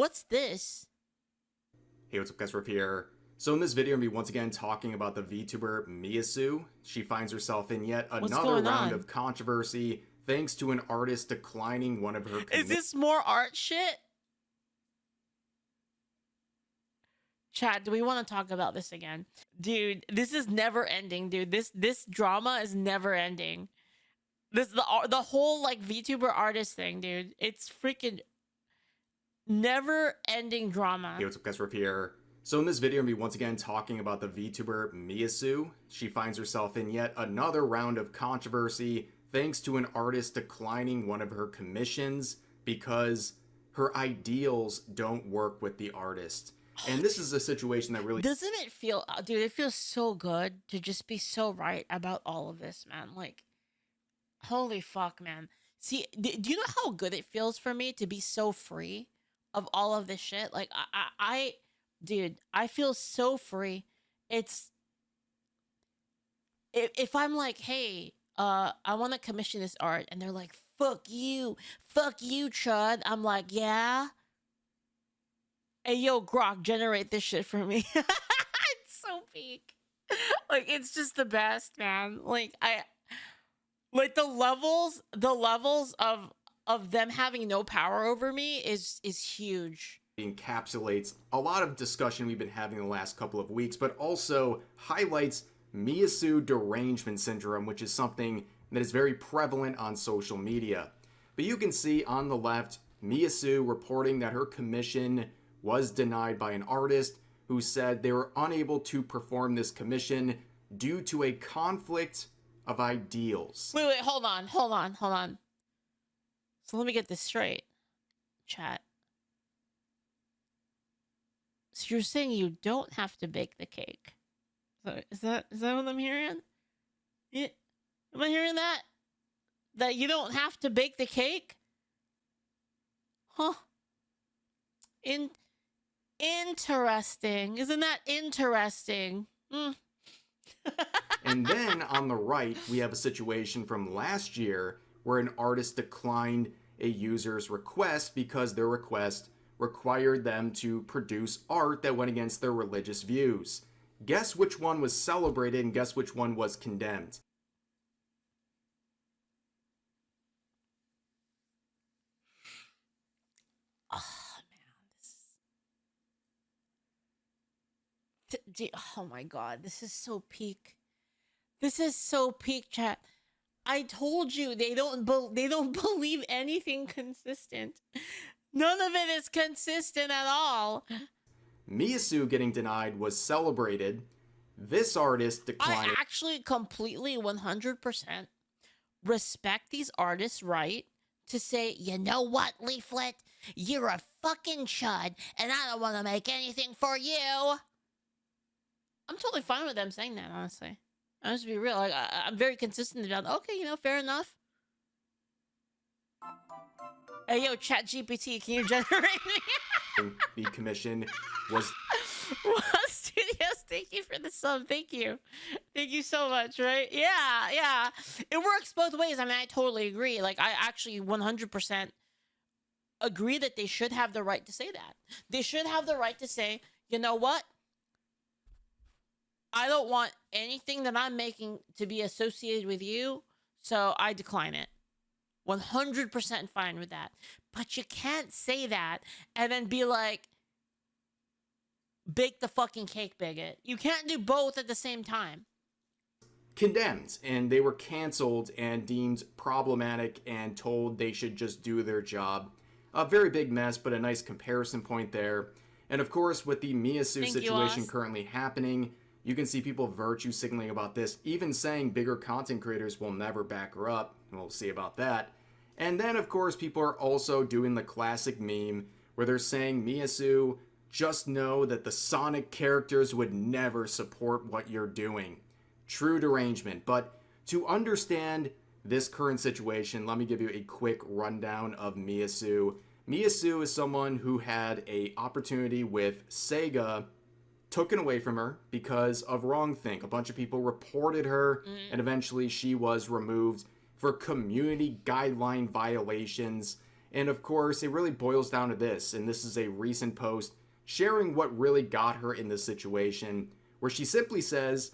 What's this? Hey, what's up guys, Rev here. So in this video, I'm going to be once again talking about the VTuber Miasu. She finds herself in yet What's another going round on? of controversy thanks to an artist declining one of her Is this more art shit? Chat, do we want to talk about this again? Dude, this is never ending, dude. This drama is never ending. This the whole like VTuber artist thing, dude. It's freaking never ending drama. Hey, what's up guys, Rev here. So in this video, I'm going to be once again talking about the VTuber Miasu. She finds herself in yet another round of controversy thanks to an artist declining one of her commissions because her ideals don't work with the artist. And this is a situation that really doesn't it feel, dude, it feels so good to just be so right about all of this, man. Like, holy fuck, man. See, do you know how good it feels for me to be so free of all of this shit? Like, dude, I feel so free. It's, if I'm like, hey, I want to commission this art, and they're like, fuck you, chud. I'm like, yeah. Hey, yo, Grok, generate this shit for me. It's so peak. Like, it's just the best, man. Like, like the levels of them having no power over me is huge. Encapsulates a lot of discussion we've been having the last couple of weeks, but also highlights Miasu derangement syndrome, which is something that is very prevalent on social media. But you can see on the left, Miasu reporting that her commission was denied by an artist who said they were unable to perform this commission due to a conflict of ideals. Wait, hold on. So let me get this straight, chat. So you're saying you don't have to bake the cake? So is that what I'm hearing? Yeah, am I hearing that? That you don't have to bake the cake? Huh? Interesting. Isn't that interesting? And then on the right, we have a situation from last year where an artist declined a user's request because their request required them to produce art that went against their religious views. Guess which one was celebrated and guess which one was condemned. Oh my god, this is so peak. This is so peak, chat. I told you they don't believe anything consistent. None of it is consistent at all. Miasu getting denied was celebrated. This artist declined. I actually completely 100% respect these artists' right to say, you know what, Leaflit? You're a fucking chud, and I don't want to make anything for you. I'm totally fine with them saying that, honestly. I'll just be real. Like, I'm very consistent about, okay, you know, fair enough. Hey, yo, Chat GPT, can you generate me? The commission was... Studios, thank you for the sub. Thank you. Thank you so much, right? Yeah. It works both ways. I mean, I totally agree. Like, I actually 100% agree that they should have the right to say that. They should have the right to say, you know what? I don't want anything that I'm making to be associated with you, so I decline it. 100% fine with that. But you can't say that and then be like, bake the fucking cake, bigot. You can't do both at the same time. Condemned, and they were canceled and deemed problematic and told they should just do their job. A very big mess, but a nice comparison point there. And of course, with the Miasu situation currently happening, you can see people virtue signaling about this, even saying bigger content creators will never back her up. We'll see about that. And then, of course, people are also doing the classic meme where they're saying, Miasu, just know that the Sonic characters would never support what you're doing. True derangement. But to understand this current situation, let me give you a quick rundown of Miasu. Miasu is someone who had an opportunity with Sega taken away from her because of wrongthink. A bunch of people reported her, and eventually she was removed for community guideline violations. And of course, it really boils down to this, and this is a recent post sharing what really got her in this situation, where she simply says,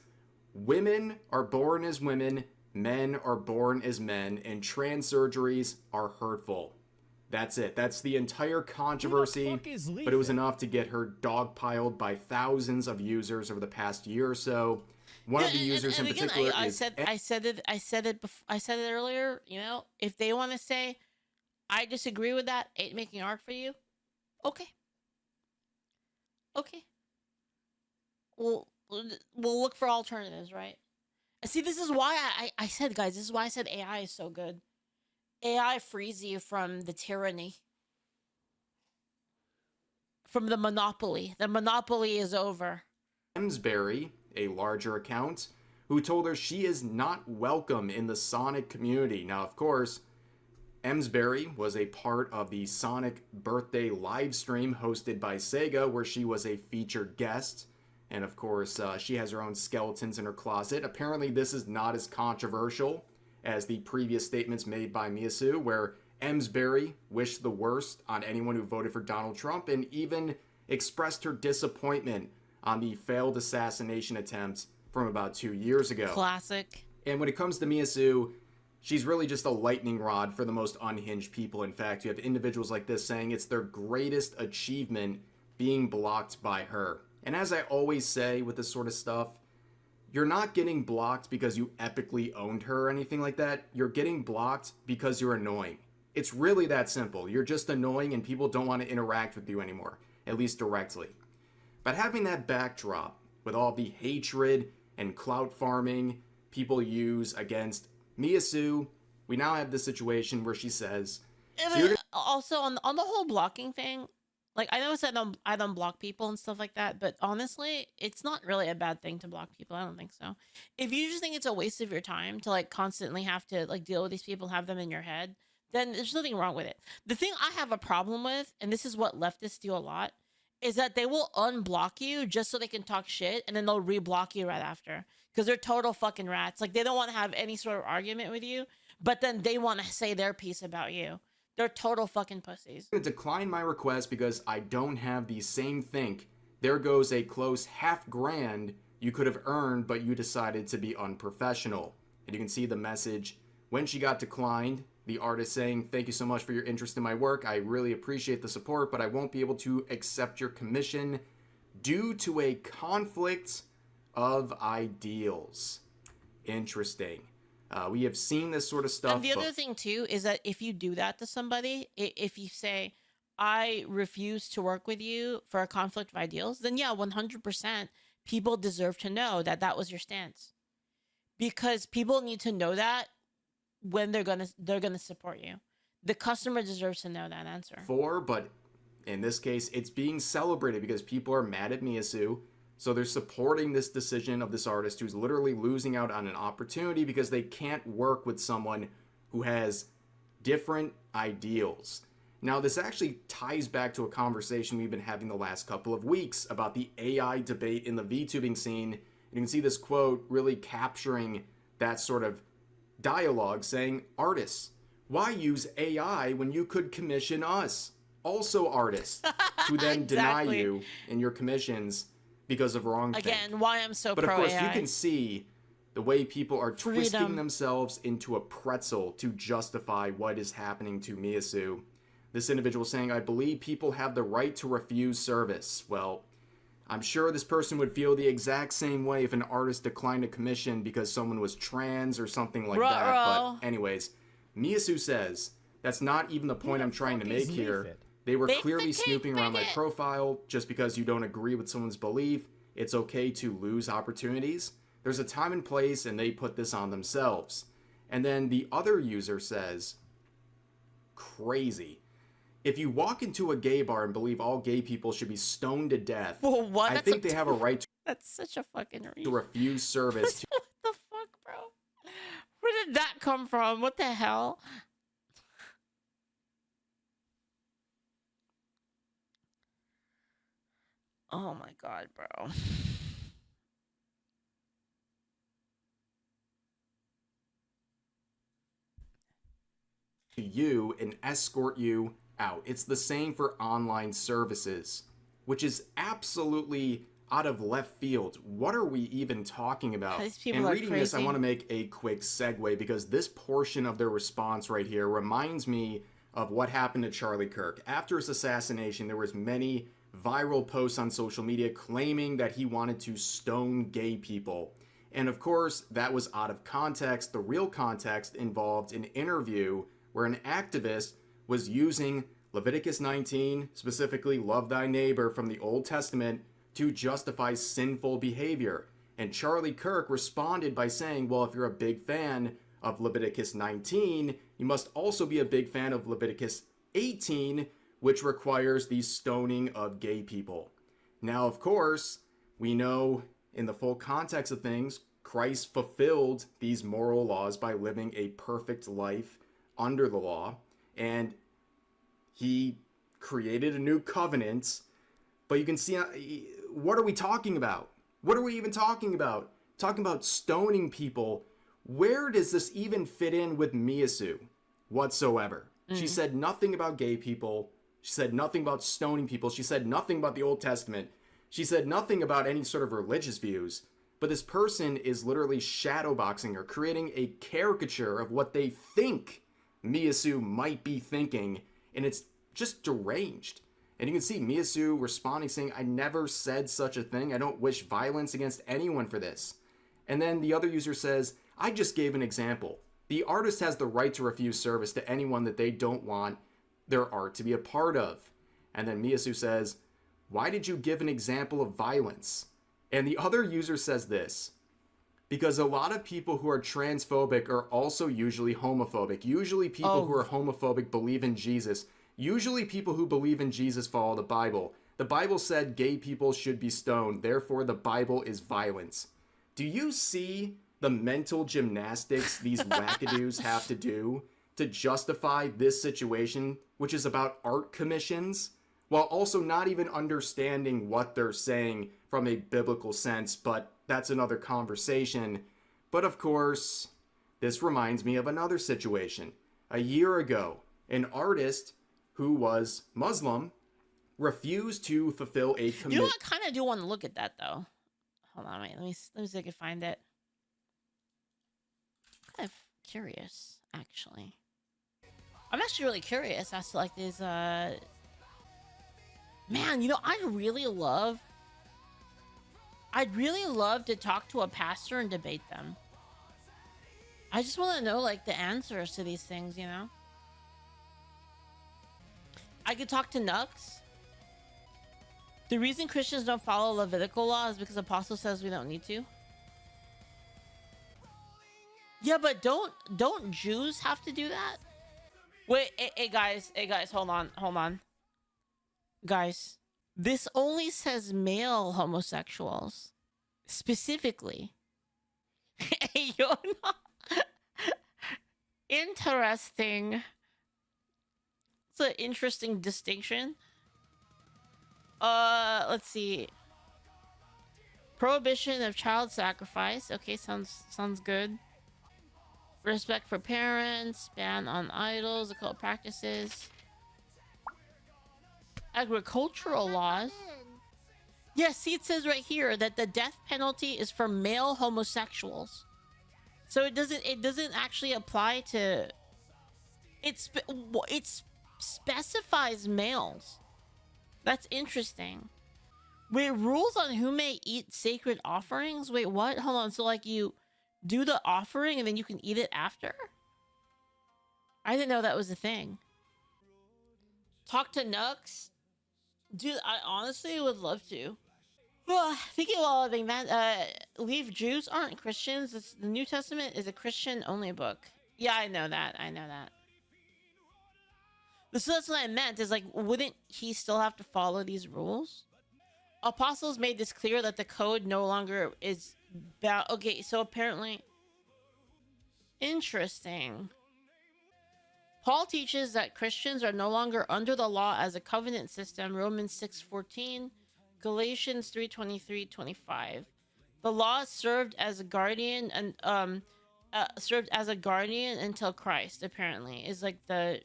women are born as women, men are born as men, and trans surgeries are hurtful. That's it. That's the entire controversy, but it was enough to get her dogpiled by thousands of users over the past year or so. One of the users in again, particular I is said it earlier. You know, if they want to say I disagree with that, ain't making art for you, okay, okay. We'll look for alternatives, right? And see, this is why I said, guys, this is why I said AI is so good. AI frees you from the tyranny, from the monopoly. The monopoly is over. Emsbury, a larger account, who told her she is not welcome in the Sonic community. Now, of course, Emsbury was a part of the Sonic birthday live stream hosted by Sega, where she was a featured guest. And of course, she has her own skeletons in her closet. Apparently, this is not as controversial as the previous statements made by Miasu, where Emsbury wished the worst on anyone who voted for Donald Trump and even expressed her disappointment on the failed assassination attempts from about 2 years ago. Classic. And when it comes to Miasu, she's really just a lightning rod for the most unhinged people. In fact, you have individuals like this saying it's their greatest achievement being blocked by her. And as I always say with this sort of stuff, you're not getting blocked because you epically owned her or anything like that. You're getting blocked because you're annoying. It's really that simple. You're just annoying and people don't want to interact with you anymore, at least directly. But having that backdrop with all the hatred and clout farming people use against Miasu, we now have this situation where she says, also on the whole blocking thing, like I know I said I don't block people and stuff like that, but honestly, it's not really a bad thing to block people. I don't think so. If you just think it's a waste of your time to like constantly have to like deal with these people, have them in your head, then there's nothing wrong with it. The thing I have a problem with, and this is what leftists do a lot, is that they will unblock you just so they can talk shit, and then they'll reblock you right after because they're total fucking rats. Like they don't want to have any sort of argument with you, but then they want to say their piece about you. They're total fucking pussies. I'm going to decline my request because I don't have the same think. There goes a close $500 you could have earned, but you decided to be unprofessional. And you can see the message when she got declined. The artist saying, thank you so much for your interest in my work. I really appreciate the support, but I won't be able to accept your commission due to a conflict of ideals. Interesting. We have seen this sort of stuff. And the other thing too is that if you do that to somebody, if you say, I refuse to work with you for a conflict of ideals, then yeah, 100% people deserve to know that that was your stance. Because people need to know that when they're gonna support you. The customer deserves to know that answer. But in this case, it's being celebrated because people are mad at Miasu. So they're supporting this decision of this artist who's literally losing out on an opportunity because they can't work with someone who has different ideals. Now, this actually ties back to a conversation we've been having the last couple of weeks about the AI debate in the VTubing scene. You can see this quote really capturing that sort of dialogue saying, artists, why use AI when you could commission us? Also artists, who then deny you in your commissions because of wrong thing. Again, why I'm so pro AI. But of course, you can see the way people are twisting themselves into a pretzel to justify what is happening to Miasu. This individual saying, I believe people have the right to refuse service. Well, I'm sure this person would feel the exact same way if an artist declined a commission because someone was trans or something like that. But anyways, Miasu says, that's not even the point I'm trying to make here. They were clearly snooping around my profile. Just because you don't agree with someone's belief, it's okay to lose opportunities. There's a time and place, and they put this on themselves. And then the other user says, crazy. If you walk into a gay bar and believe all gay people should be stoned to death, I think they have a right to that's such a fucking to refuse service. What the fuck, bro? Where did that come from? What the hell? Oh my god, bro. To you and escort you out. It's the same for online services, which is absolutely out of left field. What are we even talking about? These people And are reading this, I crazy. want to make a quick segue because this portion of their response right here reminds me of what happened to Charlie Kirk. After his assassination, there was many viral posts on social media claiming that he wanted to stone gay people. And of course, that was out of context. The real context involved an interview where an activist was using Leviticus 19, specifically love thy neighbor from the Old Testament, to justify sinful behavior. And Charlie Kirk responded by saying, well, if you're a big fan of Leviticus 19, you must also be a big fan of Leviticus 18, which requires the stoning of gay people. Now, of course, we know in the full context of things, Christ fulfilled these moral laws by living a perfect life under the law, and he created a new covenant. But you can see, what are we talking about? What are we even talking about? Talking about stoning people. Where does this even fit in with Miasu whatsoever? She said nothing about gay people. She said nothing about stoning people. She said nothing about the Old Testament. She said nothing about any sort of religious views. But this person is literally shadowboxing her, creating a caricature of what they think Miasu might be thinking. And it's just deranged. And you can see Miasu responding saying, I never said such a thing. I don't wish violence against anyone for this. And then the other user says, I just gave an example. The artist has the right to refuse service to anyone that they don't want their art to be a part of. And then Miasu says, why did you give an example of violence? And the other user says this, because a lot of people who are transphobic are also usually homophobic. Usually people who are homophobic believe in Jesus. Usually people who believe in Jesus follow the Bible. The Bible said gay people should be stoned. Therefore, the Bible is violence. Do you see the mental gymnastics these wackadoos have to do to justify this situation, which is about art commissions, while also not even understanding what they're saying from a biblical sense? But that's another conversation. But of course, this reminds me of another situation. A year ago, an artist who was Muslim refused to fulfill a commitment. You know what? I kind of do want to look at that though. Hold on, wait. Let me see if I can find it. I'm kind of curious, actually. I'm actually really curious as to like this. Man, you know, I'd really love to talk to a pastor and debate them. I just want to know like the answers to these things, you know. I could talk to Nux. The reason Christians don't follow Levitical law is because Apostle says we don't need to. Yeah, but don't Jews have to do that? Wait, hey guys, hold on. Guys, this only says male homosexuals. Specifically. Hey, yo, no. Interesting. It's an interesting distinction. Let's see. Prohibition of child sacrifice. Okay, sounds good. Respect for parents. Ban on idols, occult practices. Agricultural laws. Yeah, see, it says right here that the death penalty is for male homosexuals. So it doesn't actually apply to. It specifies males. That's interesting. Wait, rules on who may eat sacred offerings? Wait, what? Hold on. So like you do the offering and then you can eat it after? I didn't know that was a thing. Talk to Nux? Dude, I honestly would love to. Well, thinking while living that, leave Jews aren't Christians. The New Testament is a Christian-only book. Yeah, I know that. So that's what I meant, is like, wouldn't he still have to follow these rules? Apostles made this clear that the code no longer is bound. Okay, so apparently... Interesting. Paul teaches that Christians are no longer under the law as a covenant system, Romans 6:14, Galatians 3:23-25. The law served as a guardian and served as a guardian until Christ. Apparently, is like the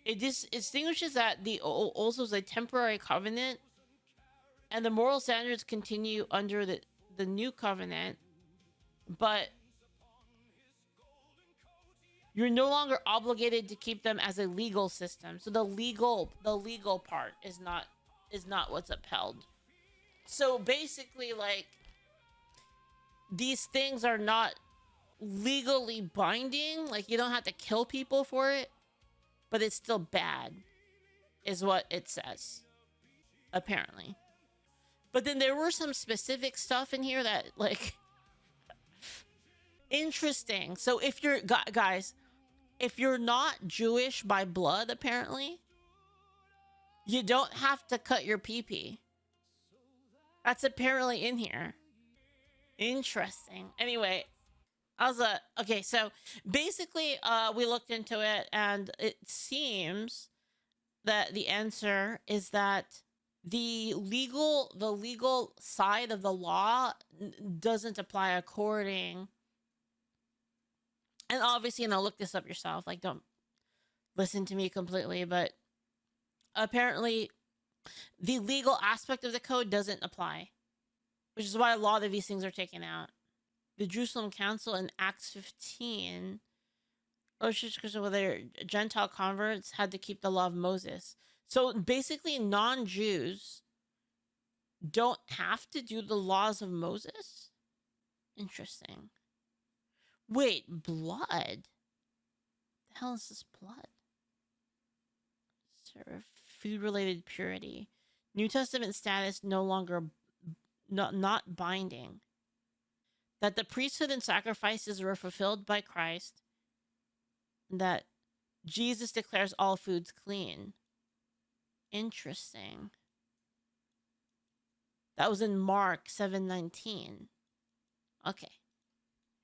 it distinguishes that the also is a temporary covenant, and the moral standards continue under the new covenant, but you're no longer obligated to keep them as a legal system. So the legal part is not what's upheld. So basically, like, these things are not legally binding. Like, you don't have to kill people for it, but it's still bad, is what it says, apparently. But then there were some specific stuff in here that, like, interesting. So if you're, guys, if you're not Jewish by blood, apparently, you don't have to cut your pee-pee. That's apparently in here. Interesting. Anyway, okay, so basically we looked into it, and it seems that the answer is that the legal side of the law doesn't apply according, and obviously, look this up yourself, like, don't listen to me completely, but apparently the legal aspect of the code doesn't apply, which is why a lot of these things are taken out. The Jerusalem Council in Acts 15, because whether Gentile converts had to keep the law of Moses. So basically, non-Jews don't have to do the laws of Moses? Interesting. Wait, blood? The hell is this blood? Sort of food-related purity. New Testament status no longer not binding. That the priesthood and sacrifices were fulfilled by Christ. That Jesus declares all foods clean. Interesting. That was in Mark 7:19. Okay.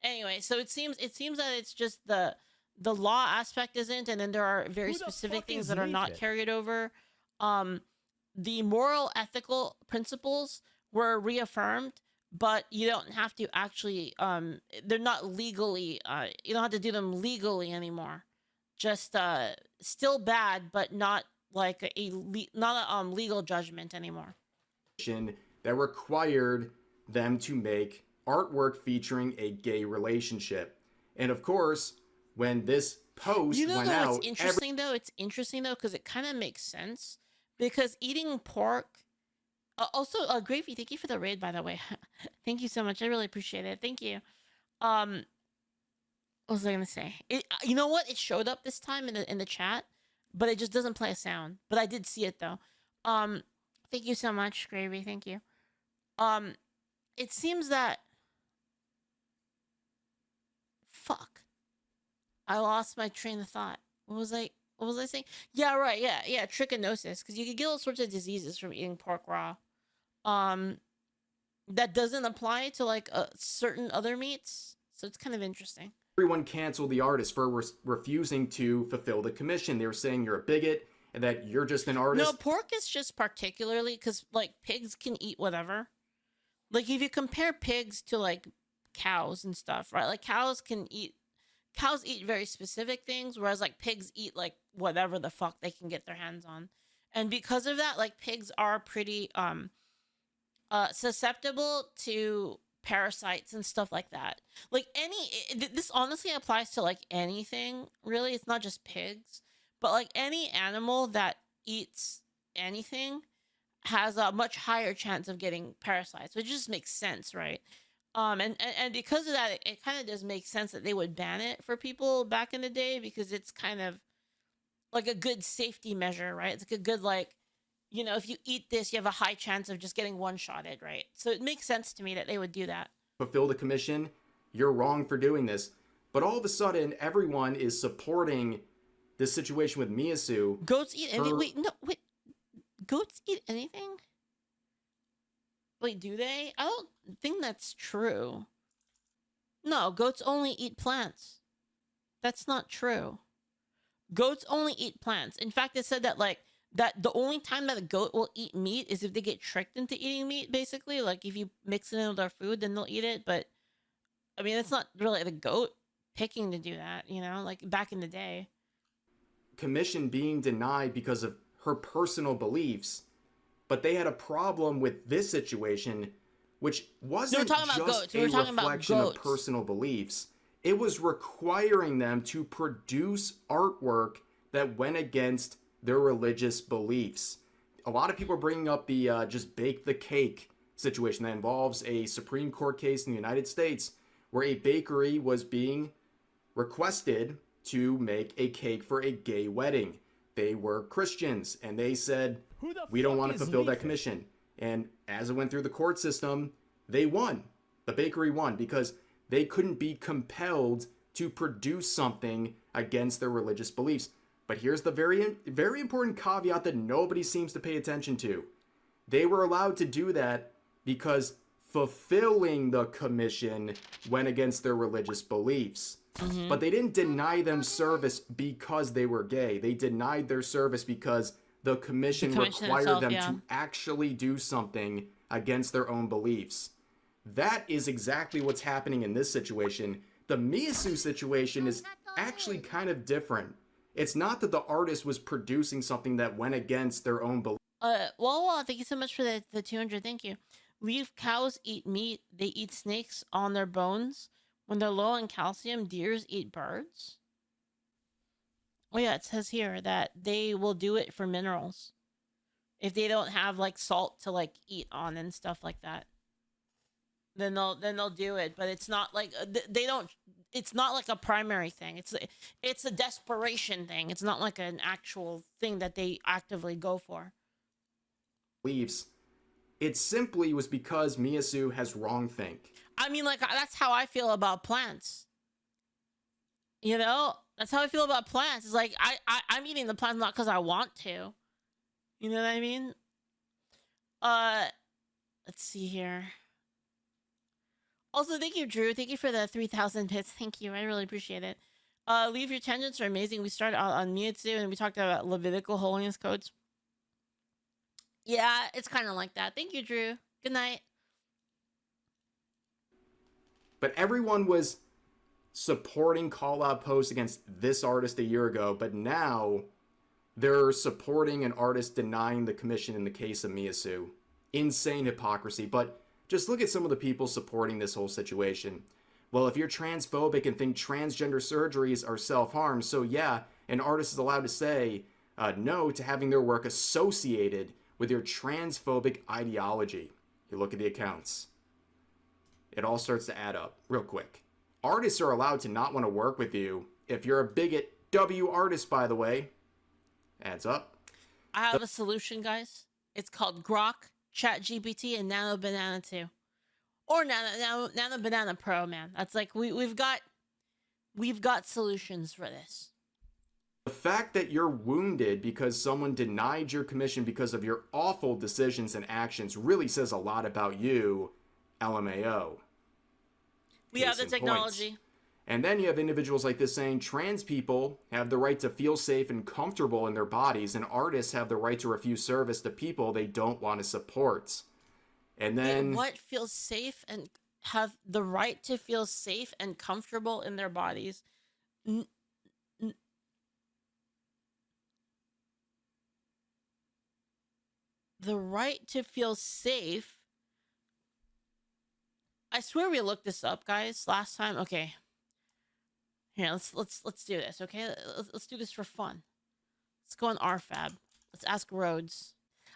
Anyway, so it seems that it's just the law aspect isn't, and then there are very specific things that are not carried over. The moral ethical principles were reaffirmed, but you don't have to actually they're not legally you don't have to do them legally anymore. Just still bad, but not like not a legal judgment anymore. That required them to make artwork featuring a gay relationship. And of course, when this post went out, it's interesting though. It's interesting though because it kind of makes sense, because eating pork. Also, Gravy, thank you for the raid, by the way. Thank you so much. I really appreciate it. Thank you. What was I gonna say? You know what? It showed up this time in the chat, but it just doesn't play a sound. But I did see it though. Thank you so much, Gravy. Thank you. It seems that. Fuck. I lost my train of thought. What was I saying? Yeah, right. Yeah. Trichinosis, because you could get all sorts of diseases from eating pork raw. That doesn't apply to like certain other meats, so it's kind of interesting. Everyone canceled the artist for refusing to fulfill the commission. They were saying you're a bigot and that you're just an artist. No, pork is just particularly because like pigs can eat whatever. Like if you compare pigs to like cows and stuff, right? Like cows eat very specific things, whereas like pigs eat like whatever the fuck they can get their hands on. And because of that, like pigs are pretty susceptible to parasites and stuff like that. Like this honestly applies to like anything, really. It's not just pigs, but like any animal that eats anything has a much higher chance of getting parasites, which just makes sense, right? And because of that, it kind of does make sense that they would ban it for people back in the day, because it's kind of like a good safety measure, right? It's like a good, like, you know, if you eat this, you have a high chance of just getting one-shotted, right? So it makes sense to me that they would do that. Fulfill the commission, you're wrong for doing this. But all of a sudden, everyone is supporting this situation with Miasu. Goats eat anything? Wait. Goats eat anything? Wait, do they? I don't think that's true. No, goats only eat plants. That's not true. Goats only eat plants. In fact, it said that, like, that the only time that a goat will eat meat is if they get tricked into eating meat, basically. Like if you mix it in with their food, then they'll eat it. But I mean, it's not really the goat picking to do that, you know, like back in the day. Commission being denied because of her personal beliefs, but they had a problem with this situation, which We were wasn't talking about just goats. We a were talking about reflection of goats. personal beliefs. It was requiring them to produce artwork that went against their religious beliefs. A lot of people are bringing up the just bake the cake situation that involves a Supreme Court case in the United States where a bakery was being requested to make a cake for a gay wedding. They were Christians and they said, we don't want to fulfill that commission. And as it went through the court system, they won. The bakery won because they couldn't be compelled to produce something against their religious beliefs. But here's the very important caveat that nobody seems to pay attention to. They were allowed to do that because fulfilling the commission went against their religious beliefs. Mm-hmm. But they didn't deny them service because they were gay. They denied their service because the commission required itself, them to actually do something against their own beliefs. That is exactly what's happening in this situation. The Miasu situation is actually kind of different. It's not that the artist was producing something that went against their own beliefs. Thank you so much for the 200. Thank you. Leaf cows eat meat. They eat snakes on their bones. When they're low on calcium, deers eat birds. Oh yeah, it says here that they will do it for minerals. If they don't have like salt to like eat on and stuff like that, then they'll do it. But it's not like they don't. It's not like a primary thing. It's a desperation thing. It's not like an actual thing that they actively go for. Beliefs. It simply was because Miasu has wrongthink. I mean, like, that's how I feel about plants. You know? That's how I feel about plants. It's like, I'm eating the plants not because I want to. You know what I mean? Let's see here. Also, thank you, Drew. Thank you for the 3,000 bits. Thank you. I really appreciate it. Leave your tangents are amazing. We started out on Miasu and we talked about Levitical holiness codes. Yeah, it's kind of like that. Thank you, Drew. Good night. But everyone was supporting call-out posts against this artist a year ago, but now they're supporting an artist denying the commission in the case of Miasu. Insane hypocrisy, but just look at some of the people supporting this whole situation. Well, if you're transphobic and think transgender surgeries are self-harm, so yeah, an artist is allowed to say no to having their work associated with your transphobic ideology. You look at the accounts. It all starts to add up real quick. Artists are allowed to not want to work with you if you're a bigot. Artist, by the way. Adds up. I have a solution, guys. It's called Grok, ChatGPT, and Nano Banana 2. Or Nano Banana Pro, man. That's like we've got solutions for this. The fact that you're wounded because someone denied your commission because of your awful decisions and actions really says a lot about you, LMAO. We have the technology. And then you have individuals like this saying trans people have the right to feel safe and comfortable in their bodies, and artists have the right to refuse service to people they don't want to support. And then what feels safe and have the right to feel safe and comfortable in their bodies? The right to feel safe. I swear we looked this up, guys, last time. Okay. Here, let's do this, okay? Let's do this for fun. Let's go on RFAB. Let's ask Rhodes.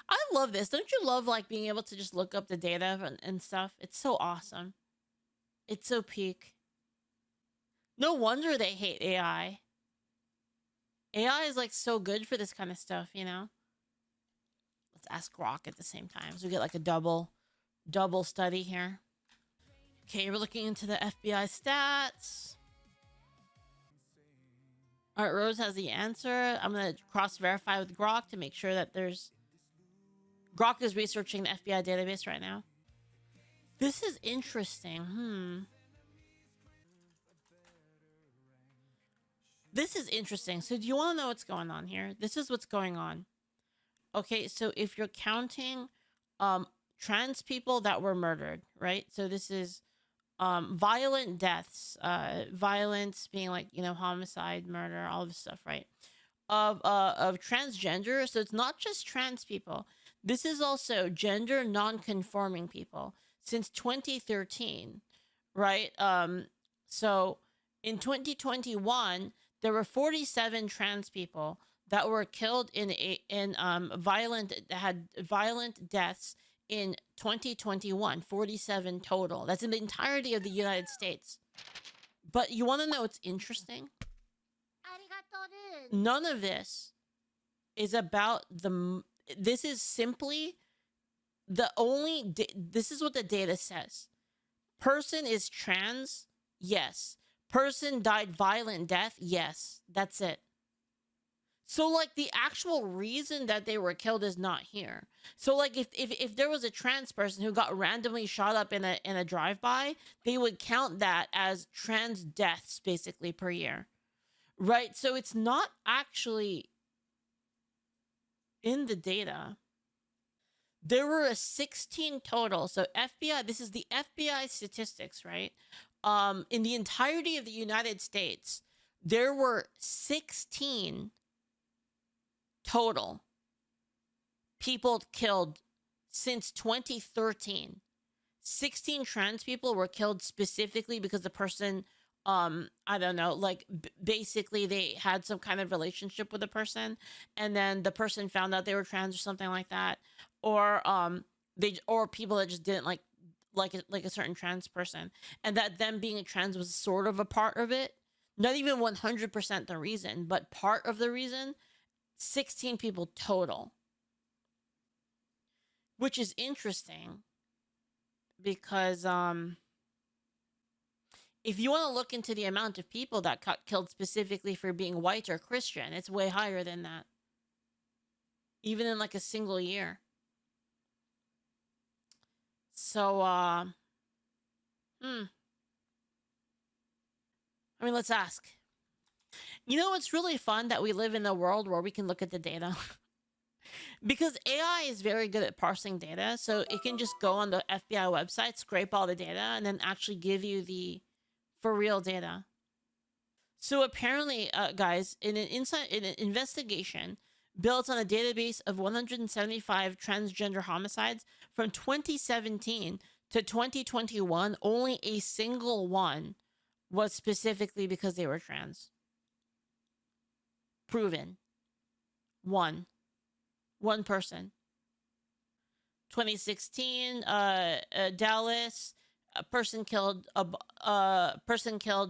I love this. Don't you love like being able to just look up the data and stuff? It's so awesome. It's so peak. No wonder they hate AI. AI is like so good for this kind of stuff, you know? Let's ask Grok at the same time. So we get like a double study here. Okay, we're looking into the FBI stats. All right, Rose has the answer. I'm going to cross-verify with Grok to make sure that there's... Grok is researching the FBI database right now. This is interesting. This is interesting. So do you want to know what's going on here? This is what's going on. Okay, so if you're counting trans people that were murdered, right? So this is violent deaths, violence being like, you know, homicide, murder, all this stuff, right? Of transgender. So it's not just trans people. This is also gender non-conforming people since 2013, right? So in 2021, there were 47 trans people that were killed in violent that had violent deaths in 2021. 47 total. That's in the entirety of the United States. But you want to know what's interesting? None of this is about this is simply the only this is what the data says. Person is trans, yes. Person died violent death, yes. That's it. So like the actual reason that they were killed is not here. So like if there was a trans person who got randomly shot up in a drive-by, they would count that as trans deaths basically per year. Right? So it's not actually in the data. There were a 16 total. So FBI, this is the FBI statistics, right? In the entirety of the United States, there were 16 total people killed since 2013. 16 trans people were killed specifically because the person, I don't know, like basically they had some kind of relationship with a person, and then the person found out they were trans or something like that, or people that just didn't like a certain trans person, and that them being a trans was sort of a part of it, not even 100% the reason, but part of the reason. 16 people total, which is interesting because if you want to look into the amount of people that got killed specifically for being white or Christian, it's way higher than that, even in like a single year. So I mean, let's ask. You know, it's really fun that we live in a world where we can look at the data. Because AI is very good at parsing data, so it can just go on the FBI website, scrape all the data, and then actually give you the for real data. So apparently, guys, in an investigation built on a database of 175 transgender homicides from 2017 to 2021, only a single one was specifically because they were trans. Proven. One person. 2016, Dallas, a person killed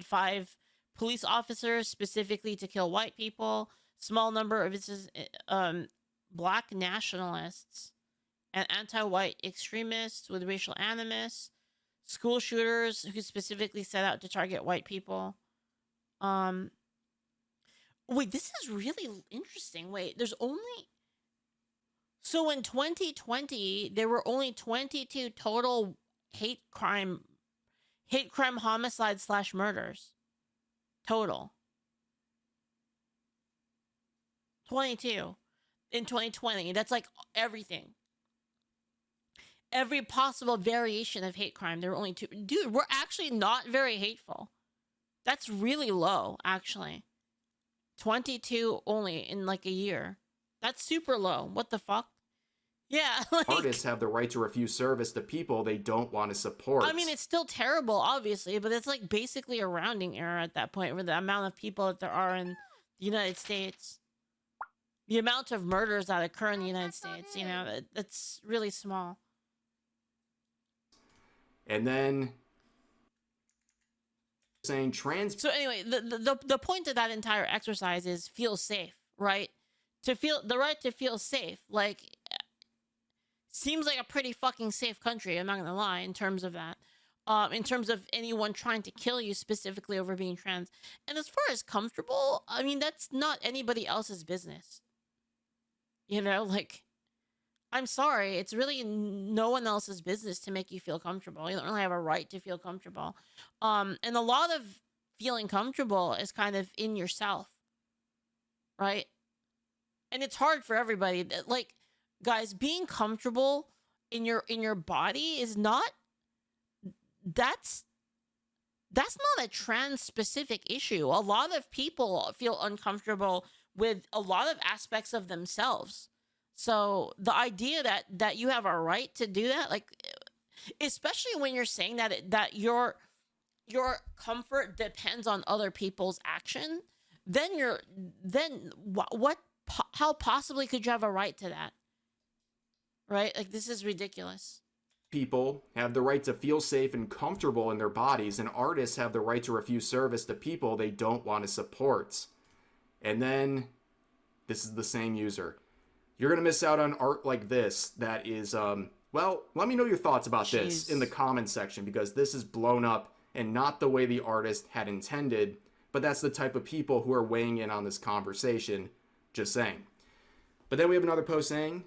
5 police officers specifically to kill white people. Small number of black nationalists and anti-white extremists with racial animus. School shooters who specifically set out to target white people. Wait, this is really interesting. Wait, there's only... So in 2020, there were only 22 total hate crime homicides / murders. Total. 22 in 2020. That's like everything. Every possible variation of hate crime. There were only 2. Dude, we're actually not very hateful. That's really low, actually. 22 only in like a year. That's super low. What the fuck? Yeah, like... Artists have the right to refuse service to people they don't want to support. I mean, it's still terrible, obviously, but it's like basically a rounding error at that point with the amount of people that there are in the United States. The amount of murders that occur in the United States, you know, that's really small. And then... saying trans... So anyway, the point of that entire exercise is feel safe, right? To feel... the right to feel safe, like... seems like a pretty fucking safe country, I'm not gonna lie, in terms of that. In terms of anyone trying to kill you specifically over being trans. And as far as comfortable, I mean, that's not anybody else's business. You know, like, I'm sorry, it's really no one else's business to make you feel comfortable. You don't really have a right to feel comfortable. And a lot of feeling comfortable is kind of in yourself, right? And it's hard for everybody. Like, guys, being comfortable in your body is not, that's not a trans specific issue. A lot of people feel uncomfortable with a lot of aspects of themselves. So the idea that you have a right to do that, like, especially when you're saying that your comfort depends on other people's action, then what how possibly could you have a right to that? Right? Like, this is ridiculous. People have the right to feel safe and comfortable in their bodies, and artists have the right to refuse service to people they don't want to support. And then, this is the same user. You're going to miss out on art like this that is, well, let me know your thoughts about this in the comments section, because this is blown up and not the way the artist had intended, but that's the type of people who are weighing in on this conversation, just saying. But then we have another post saying,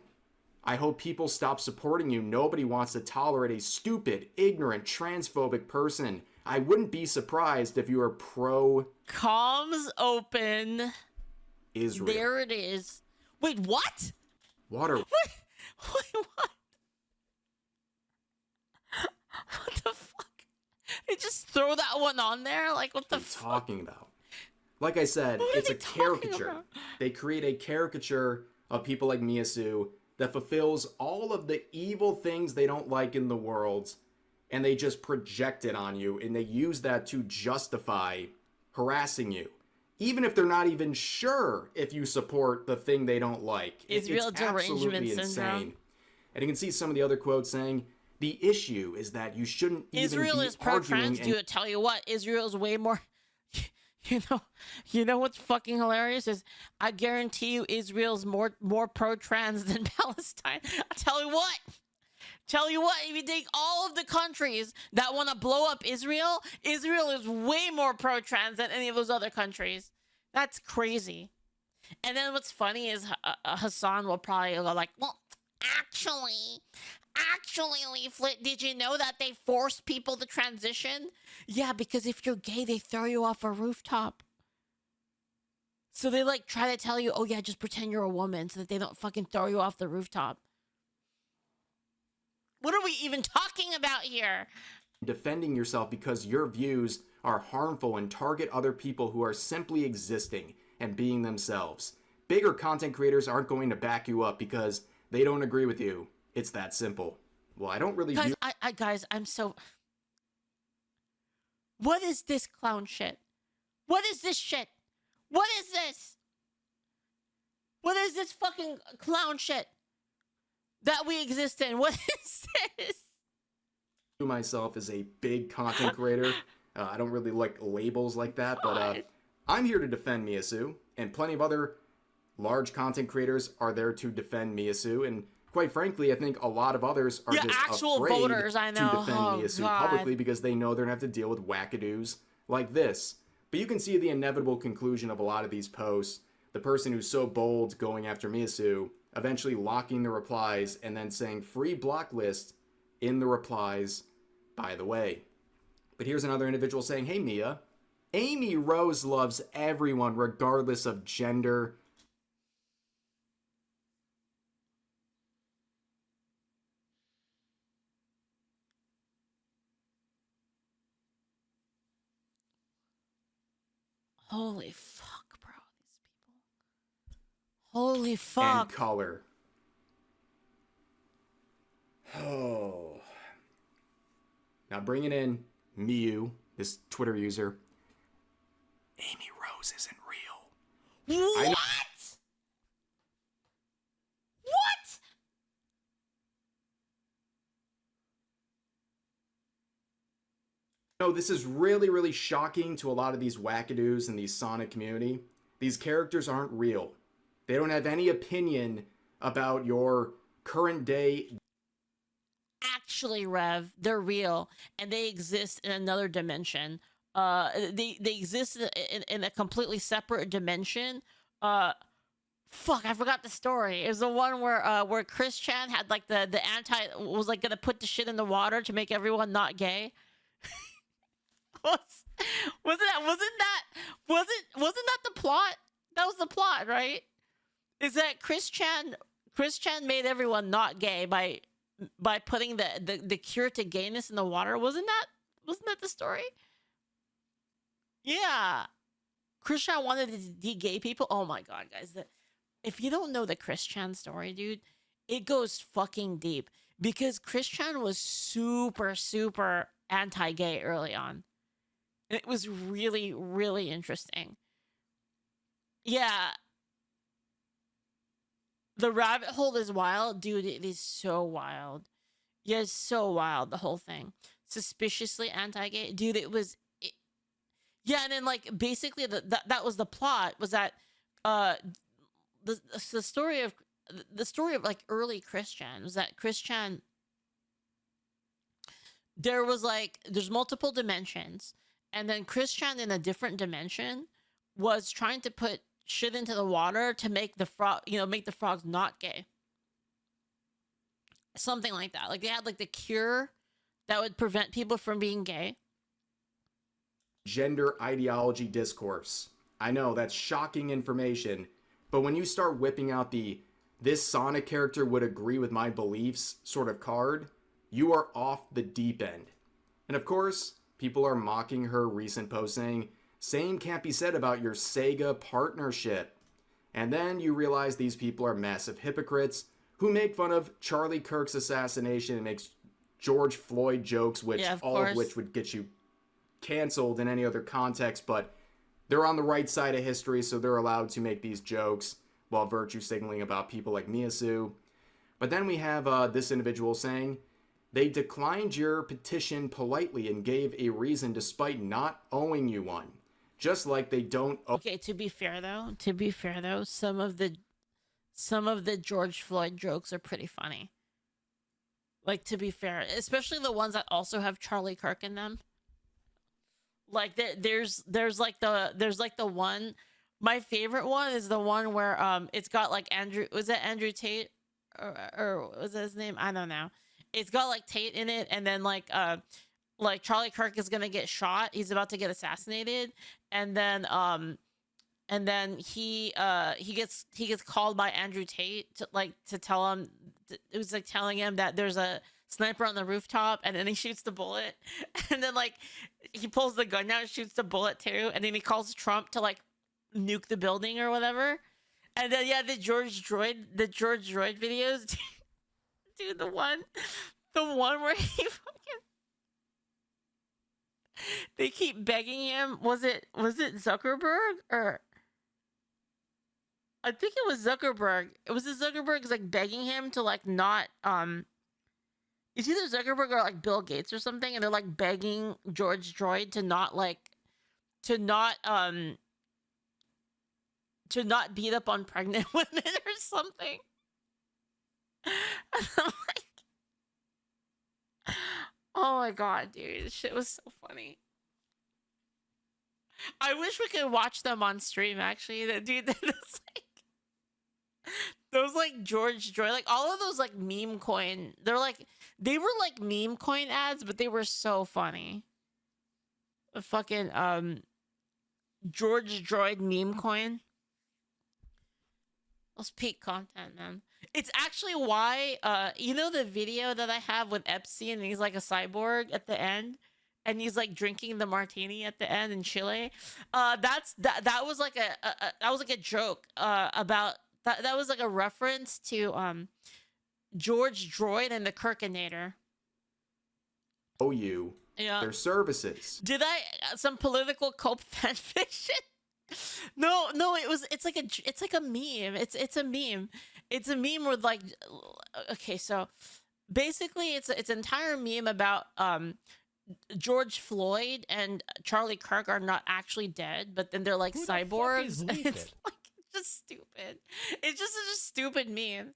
I hope people stop supporting you. Nobody wants to tolerate a stupid, ignorant, transphobic person. I wouldn't be surprised if you were pro... Comms open. Israel. There it is. Wait, what? Water. Wait, what? What the fuck? They just throw that one on there? Like, what the fuck? Talking about? Like I said, it's a caricature. They create a caricature of people like Miasu that fulfills all of the evil things they don't like in the world, and they just project it on you, and they use that to justify harassing you, even if they're not even sure if you support the thing they don't like. Israel it's derangement absolutely insane. syndrome. And you can see some of the other quotes saying, the issue is that you shouldn't even Israel be is pro-trans. Do it. Tell you what, Israel is way more... You know what's fucking hilarious is, I guarantee you Israel's more pro-trans than Palestine. I tell you what, if you take all of the countries that want to blow up Israel, Israel is way more pro-trans than any of those other countries. That's crazy. And then what's funny is Hassan will probably go like, well, actually, Leaflit, did you know that they force people to transition? Yeah, because if you're gay, they throw you off a rooftop. So they like try to tell you, oh yeah, just pretend you're a woman so that they don't fucking throw you off the rooftop. What are we even talking about here? Defending yourself because your views are harmful and target other people who are simply existing and being themselves. Bigger content creators aren't going to back you up because they don't agree with you. It's that simple. Well, I don't really guys, guys, I'm so... What is this clown shit? What is this shit? What is this? What is this fucking clown shit that we exist in? What is this? Myself as a big content creator. I don't really like labels like that, but I'm here to defend Miasu, and plenty of other large content creators are there to defend Miasu, and quite frankly, I think a lot of others are just actual afraid voters, I know. to defend Miasu publicly because they know they're going to have to deal with wackadoos like this. But you can see the inevitable conclusion of a lot of these posts. The person who's so bold going after Miasu eventually locking the replies and then saying free block list in the replies, by the way. But here's another individual saying, hey Mia, Amy Rose loves everyone regardless of gender. Holy fuck, bro. These people. Holy fuck. And color. Oh. Now bringing in Miu, this Twitter user. Amy Rose isn't real. What? What? No, this is really, really shocking to a lot of these wackadoos in the Sonic community. These characters aren't real. They don't have any opinion about your current day. Actually, Rev, they're real, and they exist in another dimension. They exist in a completely separate dimension. Fuck, I forgot the story. It was the one where Chris Chan had like the anti was like gonna put the shit in the water to make everyone not gay. Wasn't that the plot? That was the plot, right? Is that Chris Chan Chris Chan made everyone not gay by putting the cure to gayness in the water. Wasn't that the story? Yeah. Chris Chan wanted to de-gay people. Oh my god, guys. If you don't know the Chris Chan story, dude, it goes fucking deep. Because Chris Chan was super, super anti-gay early on. And it was really, really interesting. Yeah. The rabbit hole is wild. Dude, it is so wild. Yeah, it's so wild, the whole thing. Suspiciously anti-gay. Dude, yeah, and then like basically that was the plot, was that the story of like early Christian was that Christian, there's multiple dimensions, and then Christian in a different dimension was trying to put shit into the water to make the frogs not gay. Something like that. Like they had like the cure that would prevent people from being gay. Gender ideology discourse. I know that's shocking information, but when you start whipping out this Sonic character would agree with my beliefs sort of card, you are off the deep end. And of course, people are mocking her recent post saying, same can't be said about your Sega partnership. And then you realize these people are massive hypocrites who make fun of Charlie Kirk's assassination and makes George Floyd jokes, which all of which would get you canceled in any other context, but they're on the right side of history, so they're allowed to make these jokes while virtue signaling about people like Miasu. But then we have this individual saying, they declined your petition politely and gave a reason despite not owing you one. Just like they don't Okay, to be fair though, some of the George Floyd jokes are pretty funny. Like, to be fair, especially the ones that also have Charlie Kirk in them. Like there's like the one, my favorite one is the one where it's got like Andrew Tate or was that his name? I don't know. It's got like Tate in it, and then like Charlie Kirk is gonna get shot. He's about to get assassinated, and then he gets called by Andrew Tate to tell him, it was like telling him that there's a sniper on the rooftop, and then he shoots the bullet, and then like he pulls the gun out and shoots the bullet too, and then he calls Trump to like nuke the building or whatever. And then yeah, the George Droid videos. Dude, the one where he fucking, they keep begging him. Was it Zuckerberg, or I think it was Zuckerberg. It was Zuckerberg's like begging him to like not it's either Zuckerberg or like Bill Gates or something, and they're like begging George Droid to not beat up on pregnant women or something. And I'm like, oh my god, dude, this shit was so funny. I wish we could watch them on stream, actually. Dude, those like George Droid, like all of those like meme coin, they were like meme coin ads, but they were so funny. The fucking George Droid meme coin. Those peak content, man. It's actually why you know the video that I have with Epstein, and he's like a cyborg at the end, and he's like drinking the martini at the end in Chile. That was like a joke about that was like a reference to George Droid and the Kirkinator. owe you their services. Did I some political cope fan fiction? No, it's like a meme. It's a meme. It's a meme with like, okay, so basically it's an entire meme about George Floyd and Charlie Kirk are not actually dead, but then they're like cyborgs. It's like just stupid. It's just such a stupid meme.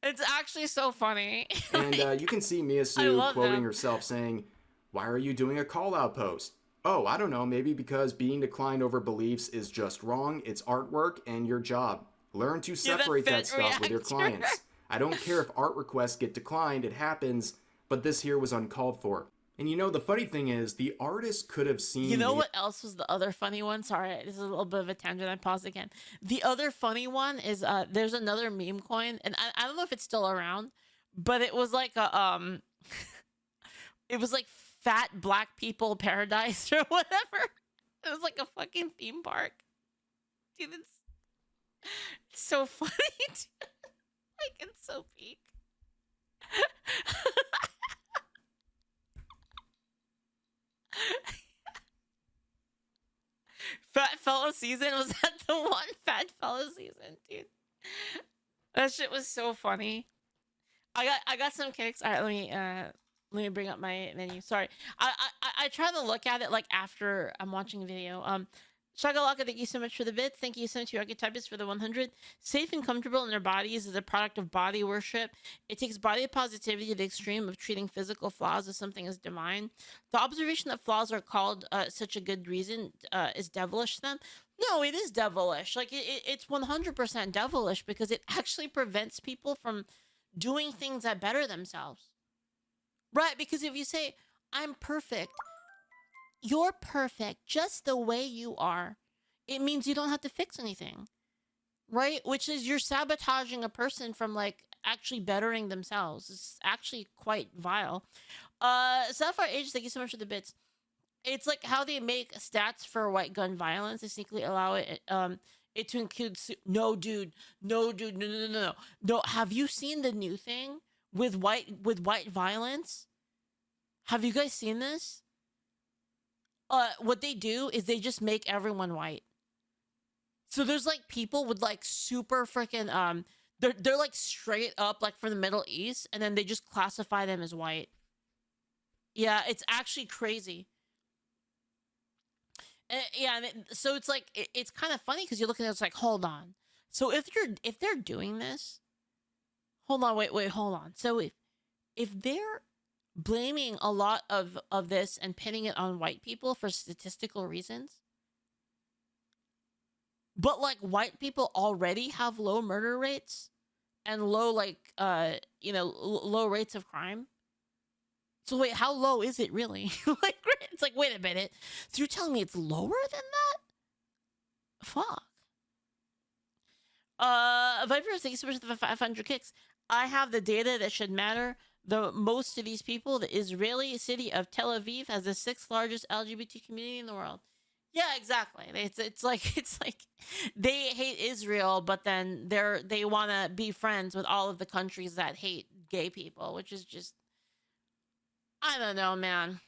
It's actually so funny. And you can see Miasu quoting herself saying, "Why are you doing a call out post? Oh, I don't know, maybe because being declined over beliefs is just wrong. It's artwork and your job. Learn to separate that stuff with your clients. I don't care if art requests get declined, it happens, but this here was uncalled for." And you know, the funny thing is, the artist could have You seen know me. what else was the other funny one? Sorry, this is a little bit of a tangent. I paused again. The other funny one is there's another meme coin, and I don't know if it's still around, but it was like a it was like fat black people paradise or whatever. It was like a fucking theme park. Dude, it's so funny. Like it's so peak. Fat fella season, was that the one? Fat fella season, dude. That shit was so funny. I got some kicks. All right, let me bring up my menu. Sorry, I try to look at it like after I'm watching a video. Shagalaka, thank you so much for the bits. Thank you so much to Archetypus for the 100. Safe and comfortable in their bodies is a product of body worship. It takes body positivity to the extreme of treating physical flaws as something as divine. The observation that flaws are called such a good reason is devilish to them. No, it is devilish. Like it's 100% devilish because it actually prevents people from doing things that better themselves. Right? Because if you say, I'm perfect, you're perfect just the way you are, it means you don't have to fix anything. Right? Which is you're sabotaging a person from like actually bettering themselves. It's actually quite vile. Sapphire Age, thank you so much for the bits. It's like how they make stats for white gun violence. They sneakily allow it to include no dude, no dude, no no no no no. Have you seen the new thing with white violence? Have you guys seen this? What they do is they just make everyone white. So there's like people with like super freaking they're like straight up like from the Middle East, and then they just classify them as white. Yeah, it's actually crazy. Yeah, so it's like it's kind of funny because you're looking at it, it's like, hold on. So if they're doing this, hold on, wait, hold on. So if they're blaming a lot of this and pinning it on white people for statistical reasons, but like white people already have low murder rates and low like low rates of crime. So wait, how low is it really? Like it's like, wait a minute. So you're telling me it's lower than that? Fuck. Vipers, thank you so much for the 500 kicks. I have the data that should matter. The most of these people, the Israeli city of Tel Aviv has the 6th largest LGBT community in the world. Yeah, exactly. It's like they hate Israel, but then they want to be friends with all of the countries that hate gay people, which is just, I don't know, man.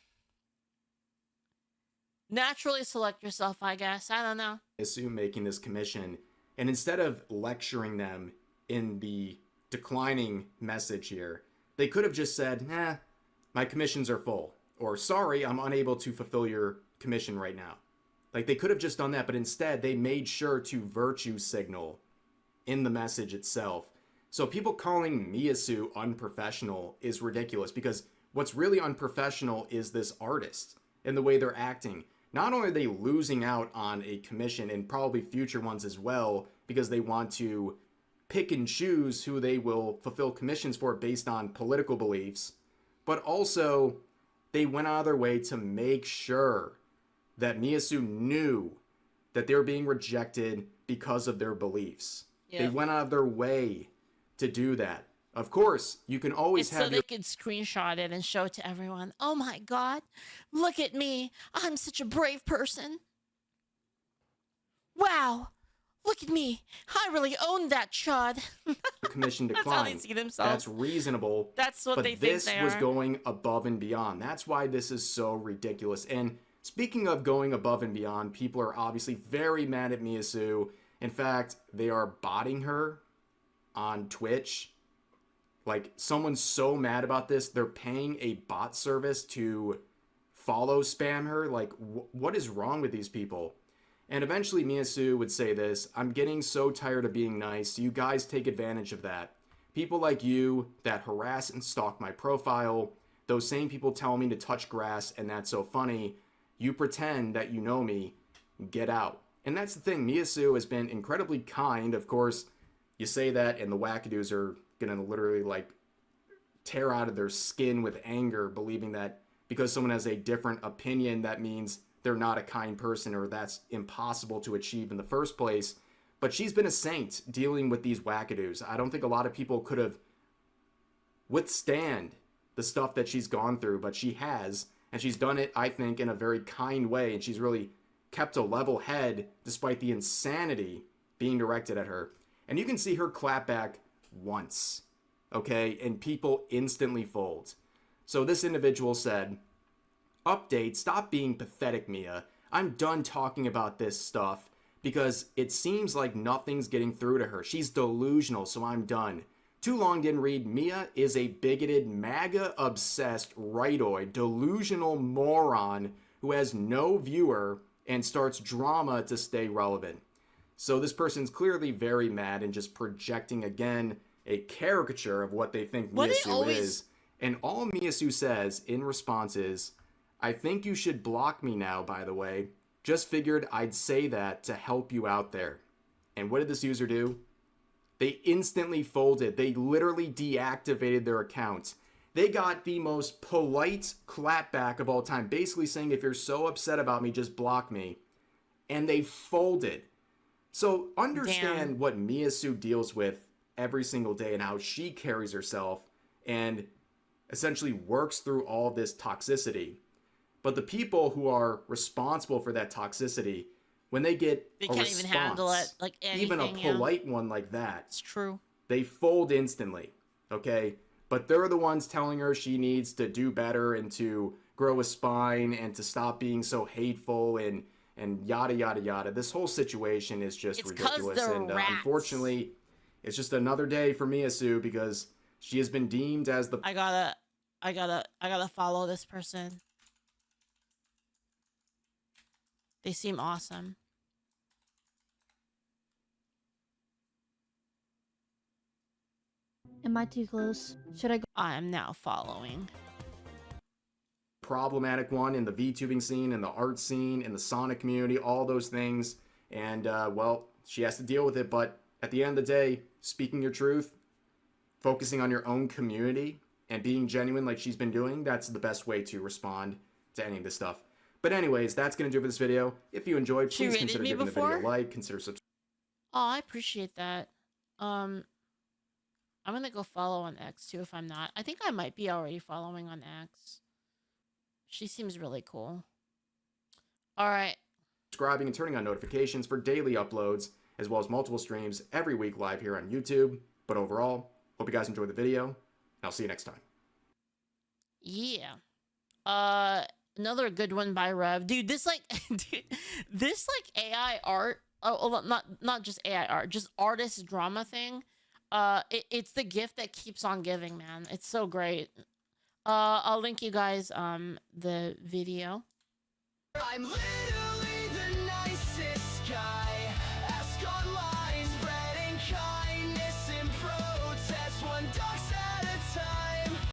Naturally select yourself, I guess. I don't know. Assume making this commission, and instead of lecturing them in the declining message here, they could have just said, nah, my commissions are full, or sorry, I'm unable to fulfill your commission right now. Like, they could have just done that, but instead they made sure to virtue signal in the message itself. So people calling Miasu unprofessional is ridiculous, because what's really unprofessional is this artist and the way they're acting. Not only are they losing out on a commission, and probably future ones as well, because they want to pick and choose who they will fulfill commissions for based on political beliefs, but also they went out of their way to make sure that Miasu knew that they were being rejected because of their beliefs. Yep. They went out of their way to do that. Of course, you can always have so they could screenshot it and show it to everyone. Oh my God, look at me. I'm such a brave person. Wow, look at me. I really owned that chud. Commission decline. That's how they see themselves. That's reasonable. That's what they think they are. But this was going above and beyond. That's why this is so ridiculous. And speaking of going above and beyond, people are obviously very mad at Miasu. In fact, they are botting her on Twitch. Like, someone's so mad about this, they're paying a bot service to follow spam her. Like, what is wrong with these people? And eventually Miasu would say this, I'm getting so tired of being nice. You guys take advantage of that. People like you that harass and stalk my profile. Those same people tell me to touch grass, and that's so funny. You pretend that you know me. Get out. And that's the thing. Miasu has been incredibly kind. Of course, you say that and the wackadoos are gonna literally like tear out of their skin with anger, believing that because someone has a different opinion, that means they're not a kind person or that's impossible to achieve in the first place. But she's been a saint dealing with these wackadoos. I don't think a lot of people could have withstand the stuff that she's gone through, but she has, and she's done it, I think, in a very kind way, and she's really kept a level head despite the insanity being directed at her. And you can see her clap back once, okay? And people instantly fold. So this individual said, "Update, stop being pathetic, Mia. I'm done talking about this stuff because it seems like nothing's getting through to her. She's delusional, so I'm done. Too long didn't read. Mia is a bigoted, MAGA-obsessed, rightoid, delusional moron who has no viewer and starts drama to stay relevant." So this person's clearly very mad and just projecting, again, a caricature of what they think Miasu is. And all Miasu says in response is, "I think you should block me now, by the way. Just figured I'd say that to help you out there." And what did this user do? They instantly folded. They literally deactivated their account. They got the most polite clapback of all time, basically saying, if you're so upset about me, just block me. And they folded. So understand what Miasu deals with every single day and how she carries herself and essentially works through all this toxicity. But the people who are responsible for that toxicity, when they get They a can't response, even handle it like anything. even a polite one like that, it's true. they fold instantly, okay? But they're the ones telling her she needs to do better and to grow a spine and to stop being so hateful and yada, yada, yada. This whole situation is just ridiculous. And unfortunately, it's just another day for Miasu because she has been deemed as the... I gotta follow this person. They seem awesome. Am I too close? Should I go? I am now following. problematic one in the VTubing scene, in the art scene, in the Sonic community, all those things. And, well, she has to deal with it. But at the end of the day, speaking your truth, focusing on your own community, and being genuine like she's been doing, that's the best way to respond to any of this stuff. But anyways, that's going to do it for this video. If you enjoyed, please consider giving the video a like, consider subscribing. Oh, I appreciate that. I'm gonna go follow on X too if I'm not. I think I might be already following on X. She seems really cool. All right. Subscribing and turning on notifications for daily uploads, as well as multiple streams every week live here on YouTube. But overall, hope you guys enjoyed the video, and I'll see you next time. Yeah. Another good one by Rev. Dude, this like this like AI art, not just AI art, just artist drama thing. It's the gift that keeps on giving, man. It's so great. I'll link you guys the video. I'm